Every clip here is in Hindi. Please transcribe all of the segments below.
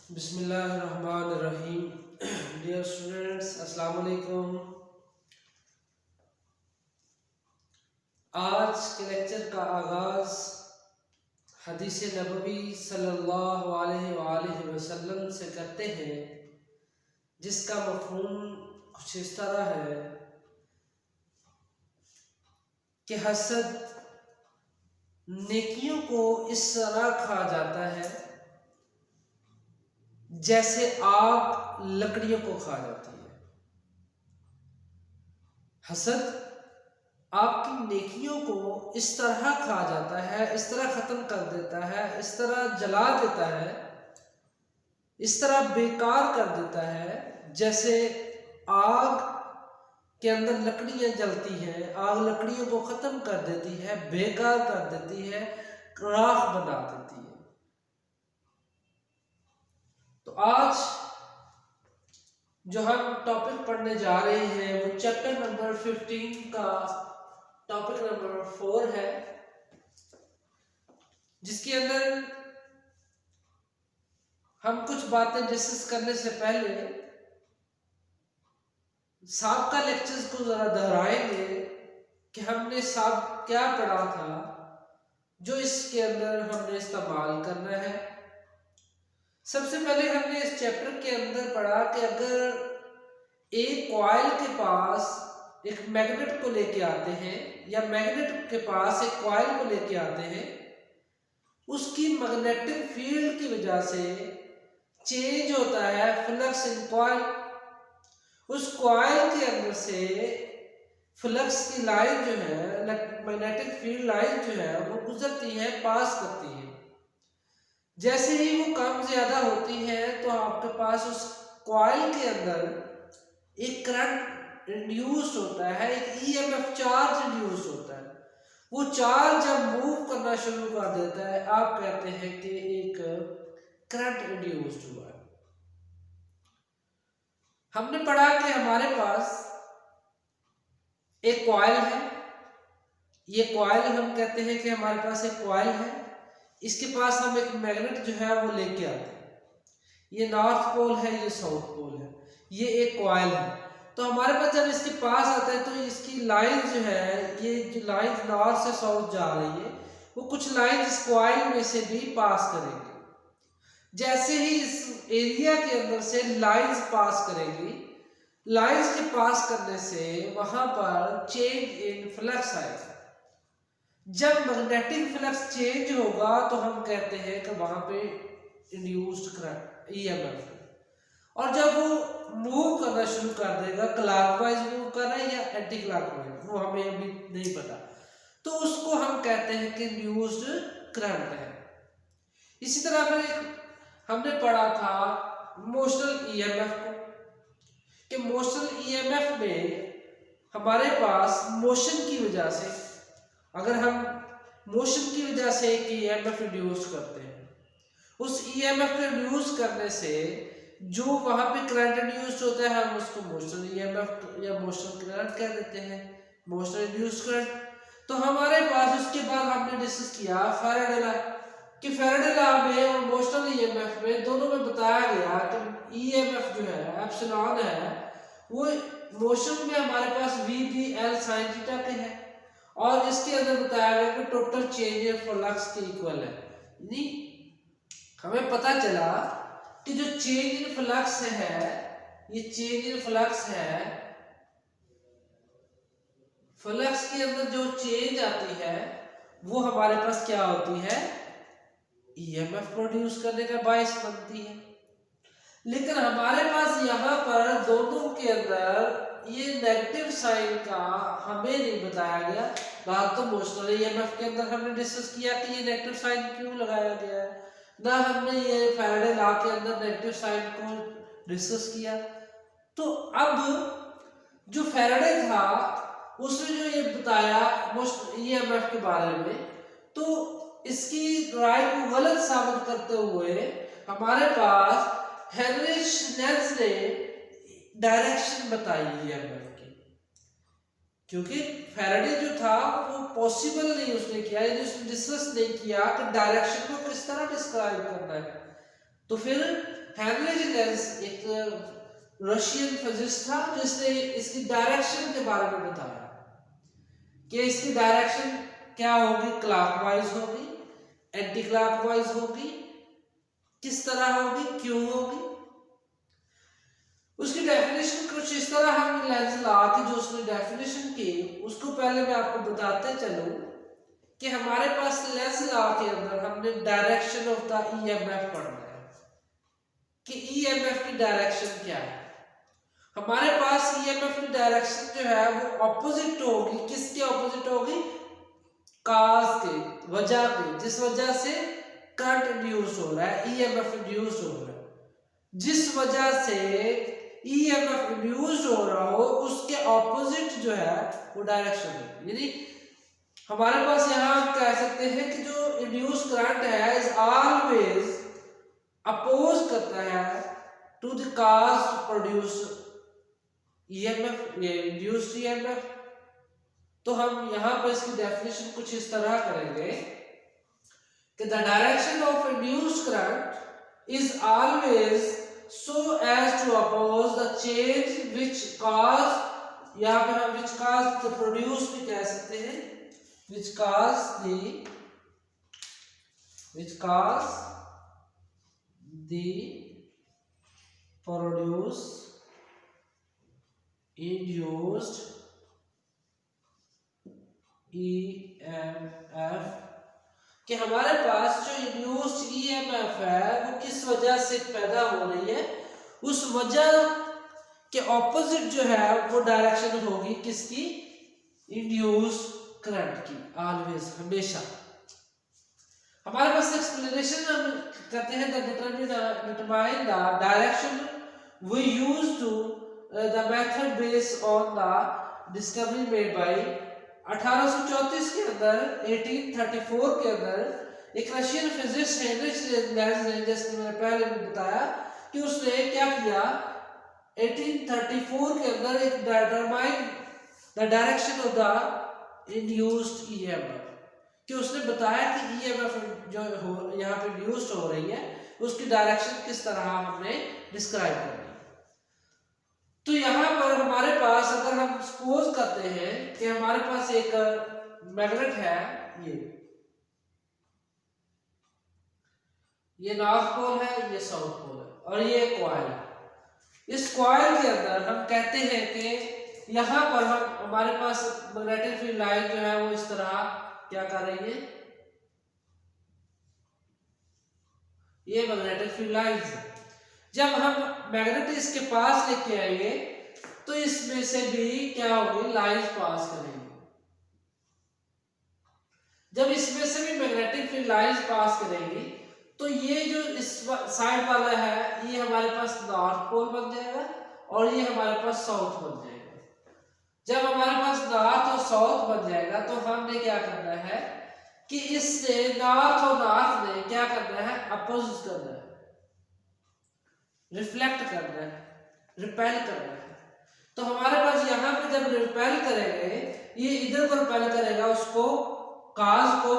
बिस्मिल्लाहिर्रहमानिर्रहीम। डियर स्टूडेंट्स, अस्सलाम वालेकुम। आज के लेक्चर का आगाज़ हदीस नबवी सल्लल्लाहु अलैहि वसल्लम से करते हैं, जिसका मफ़हूम कुछ इस तरह है कि हसद नेकियों को इस तरह खा जाता है जैसे आग लकड़ियों को खा जाती है। हसद आपकी नेकियों को इस तरह खा जाता है, इस तरह ख़त्म कर देता है, इस तरह जला देता है, इस तरह बेकार कर देता है जैसे आग के अंदर लकड़ियां जलती हैं। आग लकड़ियों को ख़त्म कर देती है, बेकार कर देती है, राख बना देती है। तो आज जो हम टॉपिक पढ़ने जा रहे हैं वो चैप्टर नंबर 15 का टॉपिक नंबर 4 है, जिसके अंदर हम कुछ बातें डिस्कस करने से पहले साबका लेक्चर्स को जरा दोहराएंगे कि हमने क्या पढ़ा था, जो इसके अंदर हमने इस्तेमाल करना है। सबसे पहले हमने इस चैप्टर के अंदर पढ़ा कि अगर एक कॉइल के पास एक मैग्नेट को लेके आते हैं या मैग्नेट के पास एक कॉइल को लेके आते हैं, उसकी मैग्नेटिक फील्ड की वजह से चेंज होता है फ्लक्स इन कॉइल। उस कॉइल के अंदर से फ्लक्स की लाइन जो है, मैग्नेटिक फील्ड लाइन जो है, वो गुजरती है, पास करती है। जैसे ही वो कम ज्यादा होती है तो आपके पास उस कॉइल के अंदर एक करंट इंड्यूस होता है, एक ईएमएफ चार्ज इंड्यूस होता है। वो चार्ज जब मूव करना शुरू कर देता है, आप कहते हैं कि एक करंट इंड्यूस्ड हुआ है। हमने पढ़ा कि हमारे पास एक कॉइल है। ये कॉइल हम कहते हैं कि हमारे पास एक कॉइल है, इसके पास हम एक मैग्नेट जो है वो लेके आते हैं। ये नॉर्थ पोल है, ये साउथ पोल है, ये एक कॉइल है। तो हमारे पास जब इसके पास आता है तो इसकी लाइन जो है, ये जो लाइन नॉर्थ से साउथ जा रही है, वो कुछ लाइन इस कॉइल में से भी पास करेंगे। जैसे ही इस एरिया के अंदर से लाइंस पास करेंगी, लाइंस के पास करने से वहां पर चेंज इन फ्लक्स आएगा। जब मैग्नेटिक फ्लक्स चेंज होगा तो हम कहते हैं कि वहां पे इंड्यूस्ड करंट ईएमएफ। और जब वो मूव करना शुरू कर देगा, क्लॉकवाइज मूव कर रहा है या एंटी क्लॉकवाइज, वो हमें अभी नहीं पता, तो उसको हम कहते हैं कि इंड्यूस्ड करंट है। इसी तरह फिर हमने पढ़ा था मोशनल ईएमएफ को, कि मोशनल ईएमएफ में हमारे पास मोशन की वजह से, अगर हम मोशन की वजह से एक ईएमएफ इंड्यूस करते हैं, उस ईएमएफ को इंड्यूस करने से जो वहां पे करंट इंड्यूस होता है, हम उसको मोशनल ईएमएफ या मोशनल करंट कह देते हैं, मोशनल इंड्यूस करंट। तो हमारे पास उसके बाद हमने डिस्कस किया फैराडे लॉ, कि फैराडे लॉ में और मोशनल ईएमएफ में दोनों में बताया गया कि ईएमएफ जो है एप्सिलॉन है, वो मोशन में हमारे पास v भी l sin थीटा के है, और इसके अंदर बताया गया कि टोटल चेंज इन फ्लक्स के इक्वल है। यानी हमें पता चला कि जो चेंज इन फ्लक्स है, ये चेंज इन फ्लक्स है, फ्लक्स के अंदर जो चेंज आती है वो हमारे पास क्या होती है, ईएमएफ प्रोड्यूस करने का बायस बनती है। लेकिन हमारे पास यहाँ पर दोनों के अंदर ये नेगेटिव साइन का हमें नहीं बताया गया। बात तो मोशनल ईएमएफ के अंदर हमने डिस्कस किया कि ये नेगेटिव साइन क्यों लगाया गया है, ना हमने ये फैराडे लॉ के अंदर नेगेटिव साइन को डिस्कस किया। तो अब जो फैराडे था उसने जो ये बताया ईएमएफ के बारे में, तो इसकी राय को गलत साबित करते हुए हमारे पास हेनरिच लेंज ने डायरेक्शन बताई ईएमएफ की, क्योंकि फैराडे जो था वो पॉसिबल नहीं उसने किया, यानी उसने डिस्कस नहीं किया कि डायरेक्शन को किस तरह डिस्क्राइब करना है। तो फिर हेनरी लेंस एक रशियन फिजिसिस्ट था जिसने इसकी डायरेक्शन के बारे में बताया कि इसकी डायरेक्शन क्या होगी, क्लॉकवाइज होगी, एंटी क्लॉकवाइज होगी, किस तरह होगी, क्यों होगी। उसकी डेफिनेशन कुछ इस तरह हम लेंस लॉ की जो उसने डेफिनेशन की उसको पहले मैं आपको बताते चलूं कि हमारे पास लेंस लॉ के अंदर हमने डायरेक्शन ऑफ द ईएमएफ पढ़ना है कि ईएमएफ की डायरेक्शन क्या है। हमारे पास ईएमएफ की डायरेक्शन जो है वो ऑपोजिट होगी, किसके ऑपोजिट होगी, काज के, वजह के, जिस वजह से करंट इंड्यूस हो रहा है, ईएमएफ इंड्यूस हो रहा है, जिस वजह से ईएमएफ इंड्यूस हो रहा हो उसके ऑपोजिट जो है वो डायरेक्शन है। यानी हमारे पास यहाँ हम कह सकते हैं कि जो इंड्यूस करंट है इज ऑलवेज अपोज करता है to the cause produce EMF, ये इंड्यूस्ड ईएमएफ। तो हम यहाँ पर इसकी डेफिनेशन कुछ इस तरह करेंगे कि the direction of induced current is always so as to oppose the change which cause, यहाँ पे हम which cause the produce भी कह सकते हैं, which cause the produce induced EMF, कि हमारे पास जो इंड्यूस्ड ईएमएफ है वो किस वजह से पैदा हो रही है, उस वजह के ऑपोजिट जो है वो डायरेक्शन होगी किसकी, इंड्यूस्ड करंट की, ऑलवेज, हमेशा। हमारे पास एक्सप्लेनेशन हम करते हैं the determine the direction we use to the method based on the discovery made by 1834 के अंदर 1834 के अंदर एक रशियन फिजिसिस्ट हेनरी लेंस ने, जैसे मैंने पहले भी बताया कि उसने क्या किया, 1834 के अंदर एक determine the direction of the induced EMF, कि उसने बताया कि ईएमएफ जो हो यहाँ पे इंड्यूस्ड हो रही है उसकी डायरेक्शन किस तरह हमने डिस्क्राइब करनी। तो यहाँ पर हमारे पास अगर हम सपोज करते हैं कि हमारे पास एक मैग्नेट है, ये नॉर्थ पोल है, ये साउथ पोल है और ये कॉइल है। इस कॉइल के अंदर हम कहते हैं कि यहाँ पर हमारे पास मैग्नेटिक फील्ड लाइन जो है वो इस तरह क्या कर रही है, ये मैग्नेटिक फील्ड लाइन है। जब हम मैग्नेट इसके पास लेके आएंगे तो इसमें से भी क्या होगी, लाइंस पास करेंगे। जब इसमें से भी मैग्नेटिक फील्ड लाइंस पास करेंगी तो ये जो इस साइड वाला है ये हमारे पास नॉर्थ पोल बन जाएगा और ये हमारे पास साउथ बन जाएगा। जब हमारे पास नॉर्थ और साउथ बन जाएगा तो हमने क्या करना है कि इससे नॉर्थ और नॉर्थ ने क्या करना है, अपोज करना है, रिफ्लेक्ट करना है, रिपेल करना है। तो हमारे पास यहाँ पे जब रिपेल करेंगे ये इधर को रिपेल करेगा, उसको काज को,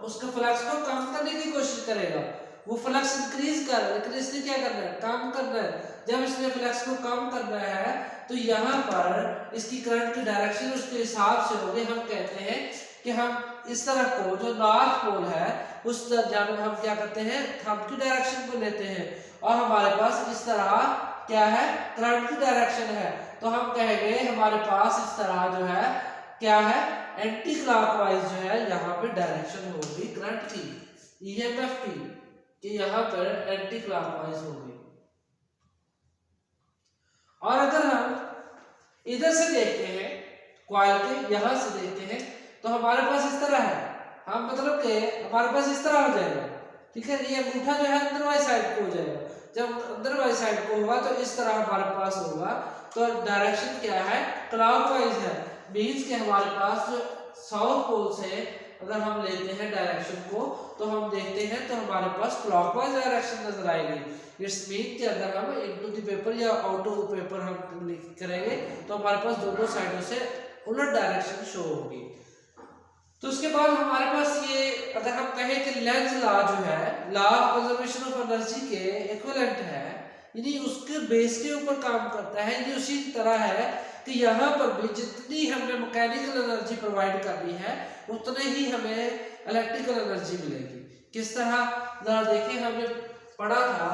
उसके फ्लक्स को कम करने की कोशिश करेगा। वो फ्लक्स इंक्रीज कर रहा है लेकिन इसने क्या करना है, कम करना है। जब इसने फ्लक्स को कम करना है तो यहाँ पर इसकी करंट की डायरेक्शन उसके हिसाब से होगी। हम कहते हैं कि हम इस तरफ को जो नॉर्थ पोल है उस जानब हम क्या करते हैं, थंब की डायरेक्शन को लेते हैं और हमारे पास इस तरह क्या है, करंट की डायरेक्शन है। तो हम कहेंगे हमारे पास इस तरह जो है क्या है, एंटी क्लॉकवाइज जो है यहाँ पे डायरेक्शन होगी करंट की, ईएमएफ की, कि यहाँ पर एंटी क्लॉकवाइज होगी। और अगर हम इधर से देखते हैं, कॉइल के यहाँ से देखते हैं तो हमारे पास इस तरह है, हम मतलब कि हमारे पास इस तरह हो जाएगा, ठीक है। ये अंगूठा जो है अंदर वाली साइड को हो जाएगा। जब अंदर वाली साइड को होगा तो इस तरह हमारे पास होगा। तो डायरेक्शन क्या है, क्लॉकवाइज है। मींस कि हमारे पास जो साउथ पोल से अगर हम लेते हैं डायरेक्शन को तो हम देखते हैं तो हमारे पास क्लॉकवाइज डायरेक्शन नजर आएगी। इट्स मीन कि अगर हम इनटू द पेपर या आउट ऑफ पेपर हम करेंगे तो हमारे पास दोनों साइडों से उलट डायरेक्शन शो होगी। तो उसके बाद हमारे पास ये अगर हम कहें कि लेंज लॉ जो है, law of conservation of energy के इक्विवेलेंट है, यानी उसके बेस के ऊपर काम करता है। ये उसी तरह है कि यहाँ पर भी जितनी हमें मैकेनिकल एनर्जी प्रोवाइड करनी है उतने ही हमें इलेक्ट्रिकल एनर्जी मिलेगी। किस तरह, जरा देखिए, हमने पढ़ा था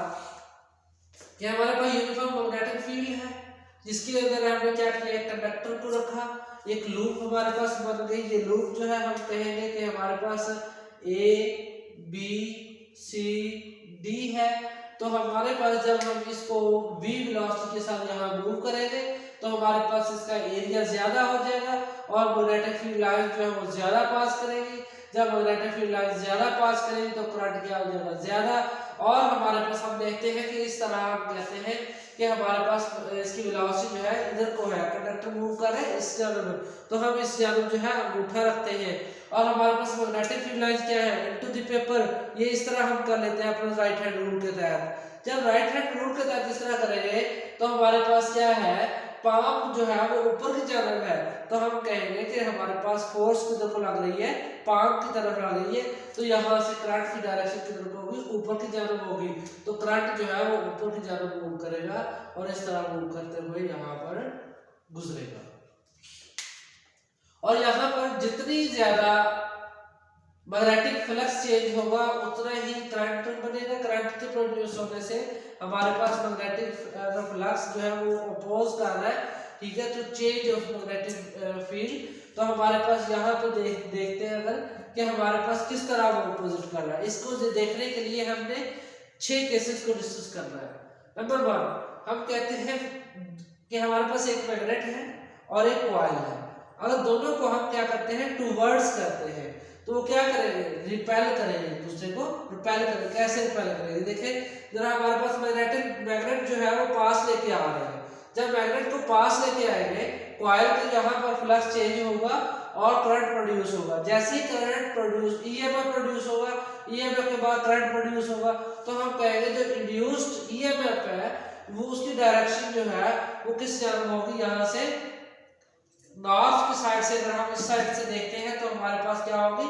कि हमारे पास यूनिफॉर्म मैग्नेटिक फील्ड है, जिसके अंदर हमने क्या किया, एक कंडक्टर को रखा, एक लूप हमारे पास बन गई। ये लूप जो है हम कहेंगे कि हमारे पास ए बी सी डी है। तो हमारे पास जब हम इसको v वेलोसिटी के साथ यहाँ मूव करेंगे तो हमारे पास इसका एरिया ज्यादा हो जाएगा और मैग्नेटिक फील्ड लाइन जो है वो ज्यादा पास करेगी। जब मैग्नेटिक फील्ड लाइन ज्यादा पास करेगी तो करंट क्या हो जाएगा, ज्यादा। और हमारे पास हम देखते हैं कि इस तरह हम कहते हैं कि हमारे पास इसकी वेलोसिटी जो है इधर को है, कंडक्टर मूव कर रहे हैं इस जानब, तो हम इस जानब जो है अंगूठा रखते हैं। और हमारे पास मैग्नेटिक फील्ड लाइन क्या है, इनटू द पेपर, ये इस तरह हम कर लेते हैं अपने राइट हैंड रूल के तहत। जब राइट हैंड रूल के तहत इस तरह करेंगे तो हमारे पास क्या है, पाम जो है वो ऊपर की जानब है, तो हम कहेंगे कि हमारे पास फोर्स किधर को लग रही है, पाम की तरफ लग रही है। तो यहाँ से करंट की डायरेक्शन किधर होगी, ऊपर की जानब होगी। तो करंट जो है वो ऊपर की जानब मूव करेगा और इस तरह मूव करते हुए यहाँ पर गुजरेगा। और यहाँ पर जितनी ज्यादा मैग्नेटिक फ्लक्स चेंज होगा उतना ही करंट बनेगा। करंट के प्रोड्यूस होने से हमारे पास मैग्नेटिक फ्लक्स जो है वो अपोज कर रहा है, ठीक है, तो चेंज ऑफ मैग्नेटिक फील्ड। तो हमारे पास यहाँ पे देखते हैं अगर कि हमारे पास किस तरह वो अपोजिट कर रहा है। इसको देखने के लिए हमने 6 केसेस को डिस्कस करना है। नंबर 1, हम कहते हैं कि हमारे पास एक मैग्नेट है और एक कॉइल है। अगर दोनों को हम क्या करते हैं, टूवर्ड्स करते हैं, तो वो क्या करेंगे, रिपेल करेंगे, दूसरे को रिपेल करेंगे। कैसे रिपेल करेंगे, देखिए जरा, हमारे पास मैग्नेट जो है वो पास लेके आ रहे हैं। जब मैग्नेट को पास लेके आएंगे, कॉइल के यहाँ पर फ्लक्स चेंज होगा और करंट प्रोड्यूस होगा। जैसे ही करंट प्रोड्यूस, ईएमएफ प्रोड्यूस होगा, ईएमएफ के बाद करंट प्रोड्यूस होगा, तो हम कहेंगे जो इंड्यूस्ड ईएमएफ है वो उसकी डायरेक्शन जो है वो किस जानब होगी, यहाँ से नॉर्थ की साइड से। अगर हम इस साइड से देखते हैं तो हमारे पास क्या होगी,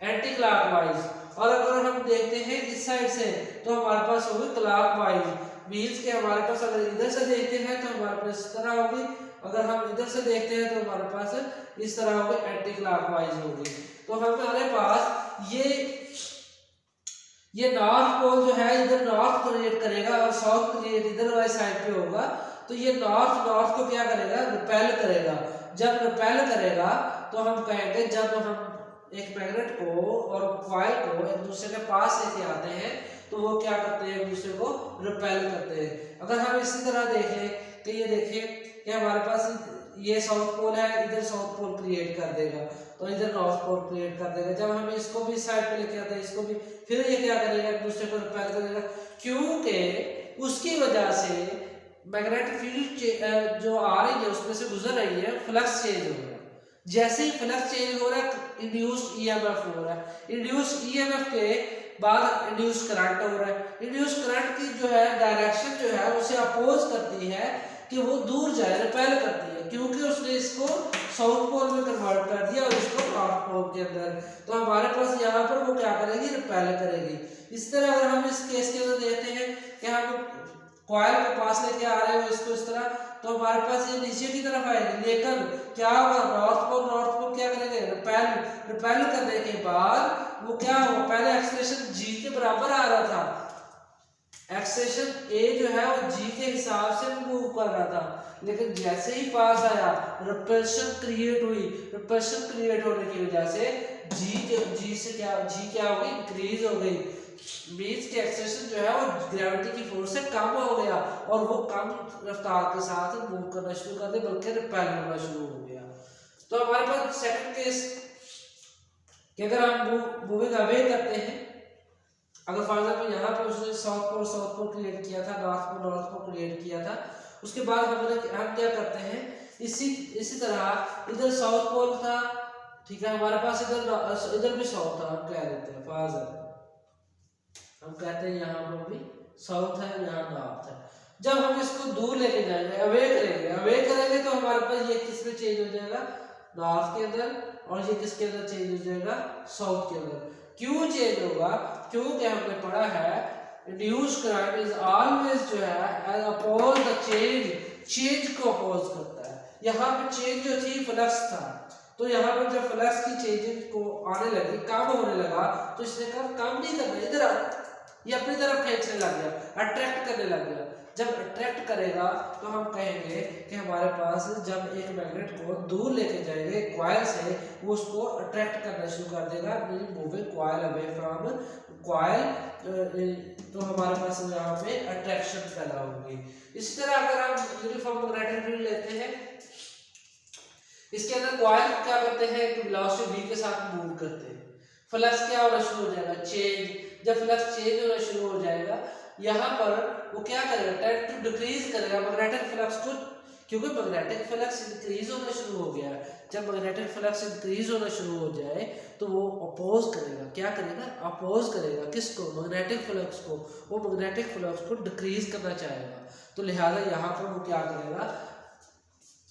एंटी क्लॉकवाइज। और अगर हम देखते हैं इस साइड से तो हमारे पास होगी क्लॉकवाइज। मींस के हमारे पास अगर इधर से देखते हैं तो हमारे पास इस तरह होगी, अगर हम इधर से देखते हैं तो हमारे पास इस तरह होगी, एंटी क्लॉकवाइज होगी। तो हमारे पास ये नॉर्थ पोल जो है इधर नॉर्थ क्रिएट करेगा और साउथ क्रिएट इधर वाली साइड पे होगा। तो ये नॉर्थ को क्या करेगा, रिपेल करेगा। जब रिपेल करेगा तो हम कहेंगे, जब हम एक मैग्नेट को और कॉइल को एक दूसरे के पास लेके आते हैं तो वो क्या करते हैं, एक दूसरे को रिपेल करते हैं। अगर हम इसी तरह देख लें तो ये देखिए कि हमारे पास ये साउथ पोल है, इधर साउथ पोल क्रिएट कर देगा, तो इधर नॉर्थ पोल क्रिएट कर देगा। जब हम इसको भी साइड पे लेके आते हैं, इसको भी, फिर ये क्या करेगा, एक दूसरे को रिपेल करेगा, क्योंकि उसकी वजह से मैग्नेटिक फील्ड जो आ रही है उसमें से गुजर रही है, फ्लक्स चेंज हो रहा है। जैसे ही फ्लक्स चेंज हो रहा है, इंड्यूस्ड ईएमएफ हो रहा है। इंड्यूस्ड ईएमएफ के बाद इंड्यूस्ड करंट हो रहा है। इंड्यूस्ड करंट की जो है डायरेक्शन जो है उसे अपोज करती है कि वो दूर जाए, रिपेल करती है, क्योंकि उसने इसको साउथ पोल में कन्वर्ट कर दिया और इसको नॉर्थ पोल के अंदर। तो हमारे पास यहाँ पर वो क्या करेगी, रिपेल करेगी। इस तरह अगर हम इस केस के अंदर देखते हैं कि हम कॉइल के पास लेके आ रहे हो इसको इस तरह, तो हमारे पास ये नीचे की तरफ आएगी, लेकिन क्या होगा, नॉर्थ पोल क्या करेंगे, रिपेल करने के बाद वो क्या होगा, पहले एक्सेलरेशन g के बराबर आ रहा था, एक्सेलरेशन a जो है वो g के हिसाब से मूव कर रहा था, लेकिन जैसे ही पास आया रिपल्शन क्रिएट हुई। रिपल्शन क्रिएट होने की वजह से g क्या हो गई, इंक्रीज हो गई। मींस के एक्सेलरेशन जो है वो ग्रेविटी की फोर्स से कम हो गया और वो कम रफ्तार के साथ मूव करना शुरू कर दे, बल्कि रिपेल होना शुरू हो गया। तो हमारे पास सेकंड केस कि अगर हम मूविंग अवे करते हैं, अगर फॉर एग्जांपल यहाँ पर उसने साउथ पोल क्रिएट किया था, नॉर्थ पोल क्रिएट किया था, उसके बाद हम क्या करते हैं, इसी तरह इधर साउथ पोल था, ठीक है, हमारे पास इधर भी साउथ था, हम कह देते हैं फॉर एग्जांपल, हम कहते हैं यहाँ पर भी साउथ है, यहाँ नॉर्थ है। जब हम इसको दूर लेके जाएंगे, अवे करेंगे तो हमारे पास ये किस में चेंज हो जाएगा, नॉर्थ के अंदर, और ये किसके अंदर चेंज हो जाएगा, साउथ के अंदर। क्यों चेंज होगा, क्योंकि हमने पढ़ा है इंड्यूस करंट इज ऑलवेज जो है एज अपोज द चेंज को अपोज करता है। यहाँ पे चेंज जो थी फ्लक्स था, तो यहाँ पर जब फ्लक्स की चेंज को आने लगी, कम होने लगा, तो इसने कहा काम नहीं करना, इधर ये अपनी तरफ खींचने लग गया, अट्रैक्ट करने लग गया। जब अट्रैक्ट करेगा तो हम कहेंगे कि हमारे पास जब एक मैग्नेट को दूर लेके जाएंगे कॉइल से, वो उसको अट्रैक्ट करना शुरू कर देगा, moving coil away from coil, तो हमारे पास यहाँ पे अट्रैक्शन पैदा होगी। इसी तरह अगर हम यूनिफॉर्म मैग्नेटिक फील्ड लेते हैं, इसके अंदर कॉइल क्या करते हैं कि वेलोसिटी v के साथ मूव करते हैं, फ्लक्स क्या होना शुरू हो जाएगा, चेंज। जब फ्लक्स चेंज होना शुरू हो जाएगा, यहाँ पर वो क्या करेगा, टेंड टू डिक्रीज करेगा मैग्नेटिक फ्लक्स को, क्योंकि मैग्नेटिक फ्लक्स इंक्रीज होना शुरू हो गया। जब मैग्नेटिक फ्लक्स इंक्रीज होना शुरू हो जाए तो वो अपोज करेगा, क्या करेगा, अपोज करेगा किसको, मैग्नेटिक फ्लक्स को। वो मैग्नेटिक फ्लक्स को डिक्रीज करना चाहेगा, तो लिहाजा यहाँ पर वो क्या करेगा,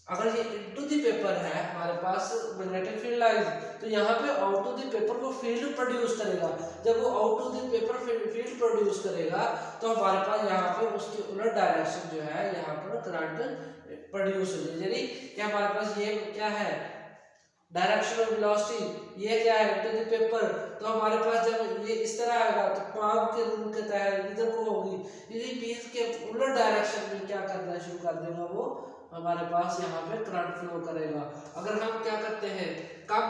अगर ये इनटू द पेपर है हमारे पास मैग्नेटिक फील्ड लाइज, तो यहाँ पे आउट टू द पेपर को फील्ड प्रोड्यूस करेगा। जब वो out to the paper field produce करेगा तो हमारे पास यहाँ पे उसकी उलट डायरेक्शन जो है, यहाँ पर करंट प्रोड्यूस हो जाए। यानी कि हमारे पास ये क्या है, डायरेक्शन ऑफ वेलोसिटी, ये क्या है, टू द पेपर। तो हमारे पास जब ये इस तरह आएगा तो पाम के रूल के तहत इधर को होगी, यानी मींस के उलट डायरेक्शन में क्या करना शुरू कर देगा, वो हमारे पास यहाँ पे करंट फ्लो करेगा। अगर हम क्या करते हैं, कम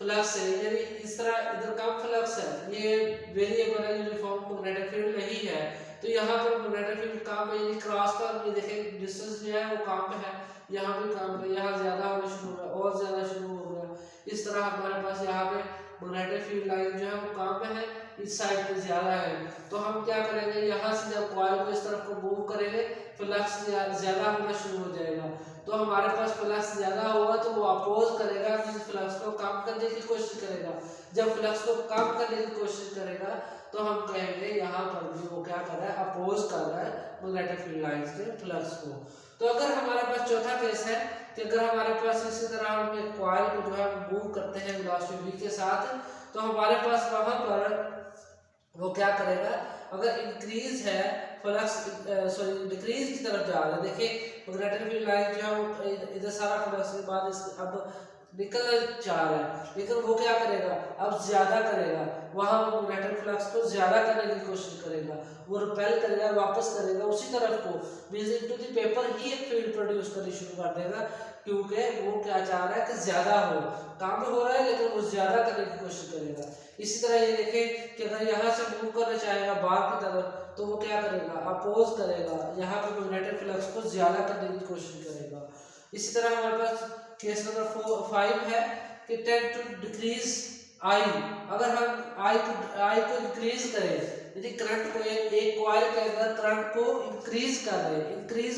फ्लक्स है, यानी इस तरह इधर कम फ्लक्स है, ये वेरिएबल है, यूनिफॉर्म मैग्नेटिक फील्ड नहीं है, तो यहाँ पर मैग्नेटिक फील्ड कम है, यानी क्रॉस पर ये देखें डिस्टेंस जो है वो कम है, यहाँ भी कम है, यहाँ ज्यादा होना शुरू हो गया और ज्यादा शुरू हो गया। इस तरह हमारे पास यहाँ पे मैग्नेटिक फील्ड लाइन जो है वो कम है, इस साइड पे ज्यादा है। तो हम क्या करेंगे, यहाँ से जब कॉइल को इस तरफ को मूव करेंगे, फ्लक्स ज्यादा होना शुरू हो जाएगा। तो हमारे पास फ्लक्स ज्यादा होगा तो वो अपोज करेगा, फ्लक्स को कम करने की कोशिश करेगा। जब फ्लक्स को कम करने की कोशिश करेगा तो हम कहेंगे यहाँ पर भी वो क्या कर रहा है, अपोज कर रहा है मैग्नेटिक फील्ड लाइंस के फ्लक्स को। तो अगर हमारे पास चौथा केस है कि अगर हमारे पास इसी तरह हम एक कॉइल को जो है मूव करते हैं वेलोसिटी v के साथ, तो हमारे पास वहां पर वो क्या करेगा, अगर इंक्रीज है फ्लक्स, सॉरी डिक्रीज की तरफ जा रहा है, देखिए मैग्नेटिक फील्ड लाइन जो है वो इधर सारा फ्लक्स के बाद अब निकल चाह रहा है, लेकिन वो क्या करेगा, अब ज्यादा करेगा, वहां वो मैग्नेटिक फ्लक्स को ज्यादा करने की कोशिश करेगा, वो रिपेल करेगा, वापस करेगा उसी तरफ को, मींस इनटू द पेपर ही एक फील्ड प्रोड्यूस करनी शुरू कर देगा, क्योंकि वो क्या चाह रहा है कि ज्यादा हो, काम हो रहा है लेकिन वो ज्यादा करने की कोशिश करेगा। इसी तरह ये देखें कि अगर यहाँ से मूव करना चाहेगा बाहर की तरफ, तो वो क्या करेगा, अपोज करेगा, यहाँ पे मैग्नेटिक फ्लक्स को ज्यादा करने की कोशिश करेगा। इसी तरह हमारे पास केस नंबर 5 है कि टेंड टू डिक्रीज आई। अगर हम आई को इंक्रीज करें, यदि करंट को एक कॉइल के अंदर करंट को इंक्रीज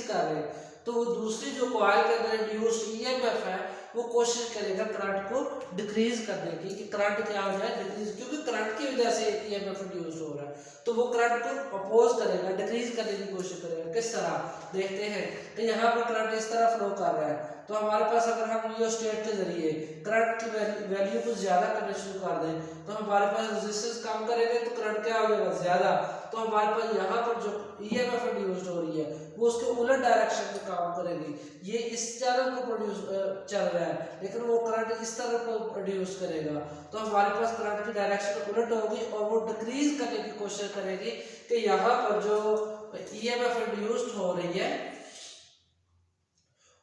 कर रहे तो वो दूसरी जो कॉइल के अंदर इंड्यूस्ड ईएमएफ है वो कोशिश करेगा करंट को डिक्रीज करने की, कि करंट क्या हो जाए, डिक्रीज, क्योंकि करंट की वजह से ईएमएफ इंड्यूस हो रहा है, तो वो करंट को अपोज करेगा, डिक्रीज करने की कोशिश करेगा। किस तरह, देखते हैं कि यहाँ पर करंट इस तरह फ्लो कर रहा है, तो हमारे पास अगर हम रियोस्टेट के जरिए करंट की वैल्यू को ज्यादा करना शुरू कर दें, तो हमारे पास रेजिस्टेंस कम करेंगे तो करंट क्या हो जाएगा, ज्यादा। तो हमारे पास यहाँ पर जो ईएमएफ इंड्यूस्ड हो रही है वो उसके उलट डायरेक्शन में काम करेगी, ये इस चैनल को प्रोड्यूस चल रहा है लेकिन वो करंट इस तरफ को प्रोड्यूस करेगा, तो हमारे पास करंट की डायरेक्शन उलट होगी और वो डिक्रीज करने की कोशिश करेगी कि यहाँ पर जो ईएमएफ इंड्यूस्ड हो रही है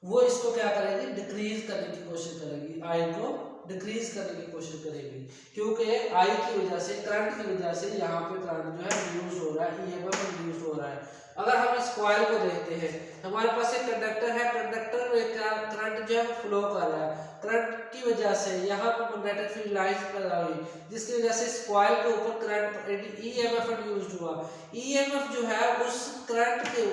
वो इसको क्या करेगी, डिक्रीज करने की कोशिश करेगी, आई को डिक्रीज करने की कोशिश करेगी, क्योंकि आई की वजह से, करंट की वजह से यहाँ पे करंट जो है इंड्यूस हो रहा है, ईएमएफ इंड्यूस हो रहा है। अगर हम इस कॉइल को देखते हैं, हमारे पास एक कंडक्टर है, कंडक्टर में करंट जो है फ्लो कर रहा है, करंट की वजह से यहाँ पर मैग्नेटिक फील्ड लाइंस पैदा हुई, जिसकी वजह से इस कॉइल के ऊपर करंट ईएमएफ इंड्यूस्ड हुआ। ईएमएफ जो है उस करंट के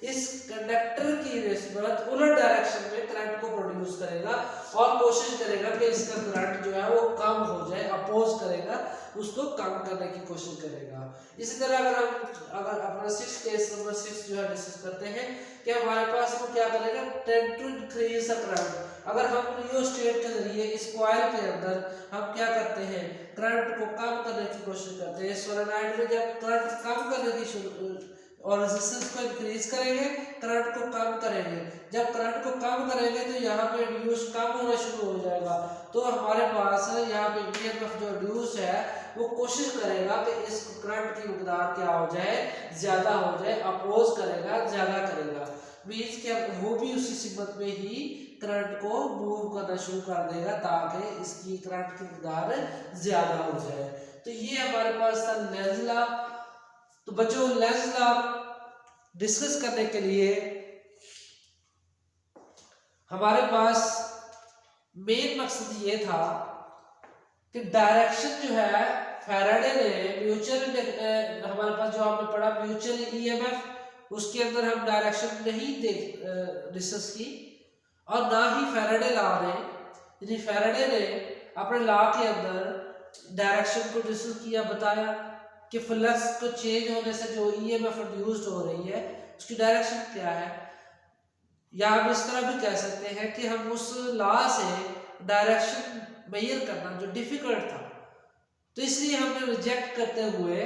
इस कंडक्टर की निस्बत उलट डायरेक्शन में करंट को प्रोड्यूस करेगा और कोशिश करेगा कि इसका करंट जो है वो कम हो जाए, अपोज करेगा, उसको कम करने की कोशिश करेगा। इसी तरह अगर अपना 6 केस नंबर 6 जो है डिस्कस करते हैं कि हमारे पास वो क्या करेगा, tend to increase the current. अगर हम रियोस्टेट के जरिए इस कॉइल के अंदर हम क्या करते हैं, करंट को कम करने की कोशिश करते हैं। सोलेनॉइड में जब करंट कम करने की और रेजिस्टेंस को इंक्रीज करेंगे, करंट को कम करेंगे, जब करंट को कम करेंगे तो यहाँ पे इंड्यूस कम होना शुरू हो जाएगा। तो हमारे पास यहाँ पे ईएमएफ जो इंड्यूस है वो कोशिश करेगा कि इस करंट की मकदार क्या हो जाए, ज्यादा हो जाए, अपोज करेगा, ज्यादा करेगा। मीन्स कि वो भी उसी सिमत में ही करंट को मूव करना शुरू कर देगा ताकि इसकी करंट की मकदार ज्यादा हो जाए। तो ये हमारे पास था लेंज लॉ। तो बच्चों लेंज लॉ डिस्कस करने के लिए हमारे पास मेन मकसद ये था कि डायरेक्शन जो है फैराडे ने म्यूचुअल, हमारे पास जो हमने पढ़ा म्यूचुअल ईएमएफ, उसके अंदर हम डायरेक्शन नहीं डिस्कस की, और ना ही फैराडे लॉ ने, यानी फैराडे ने अपने लॉ के अंदर डायरेक्शन को डिस्कस किया, बताया कि फ्लक्स को चेंज होने से जो ईएमएफ प्रोड्यूस्ड हो रही है उसकी डायरेक्शन क्या है। या हम इस तरह भी कह सकते हैं कि हम उस लॉ से डायरेक्शन मेजर करना जो डिफिकल्ट था, तो इसलिए हमने रिजेक्ट करते हुए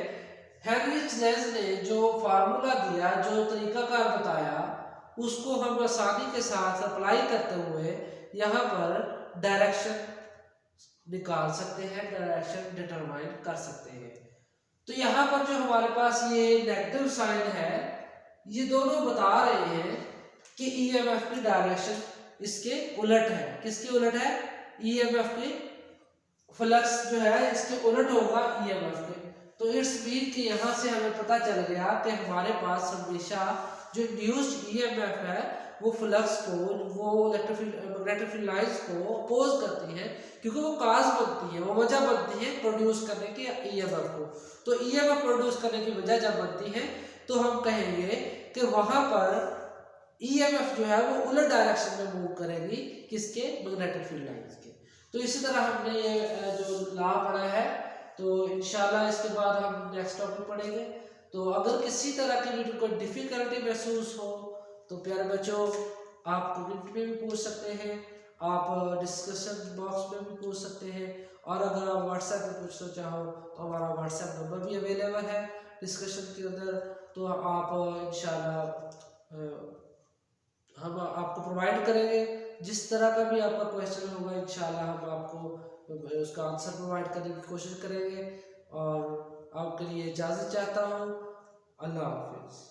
हेनरिच लेंज ने जो फार्मूला दिया, जो तरीकाकार बताया, उसको हम आसानी के साथ अप्लाई करते हुए यहाँ पर डायरेक्शन निकाल सकते हैं, डायरेक्शन डिटरमाइन कर सकते हैं। तो यहाँ पर जो हमारे पास ये नेगेटिव साइन है, ये दोनों बता रहे हैं कि ईएमएफ की डायरेक्शन इसके उलट है। किसके उलट है? ईएमएफ के फ्लक्स जो है इसके उलट होगा ईएमएफ के। तो इट्स मीन कि यहाँ से हमें पता चल गया कि हमारे पास हमेशा जो इंड्यूस्ड ईएमएफ है वो फ्लक्स को, वो मैग्नेटिक फील्ड लाइंस को अपोज करती है, क्योंकि वो काज बनती है, वो वजह बनती है प्रोड्यूस करने की ईएमएफ को। तो ईएमएफ प्रोड्यूस करने की वजह जब बनती है तो हम कहेंगे कि वहां पर ईएमएफ जो है वो उलट डायरेक्शन में मूव करेगी, किसके? मैग्नेटिक फील्ड लाइंस के। तो इसी तरह हमने ये जो लॉ पढ़ा है, तो इंशाल्लाह इसके बाद हम नेक्स्ट टॉपिक पढ़ेंगे। तो अगर किसी तरह की वीडियो को डिफिकल्टी महसूस हो तो प्यारे बच्चों आप कमेंट में भी पूछ सकते हैं, आप डिस्कशन बॉक्स में भी पूछ सकते हैं, और अगर आप व्हाट्सएप में पूछना चाहो तो हमारा व्हाट्सएप नंबर भी अवेलेबल है डिस्कशन के अंदर। तो आप इंशाल्लाह हम आपको प्रोवाइड करेंगे, जिस तरह का भी आपका क्वेश्चन होगा इंशाल्लाह हम आपको उसका आंसर प्रोवाइड करने की कोशिश करेंगे। और आपके लिए इजाज़त चाहता हूँ। अल्लाह हाफिज़।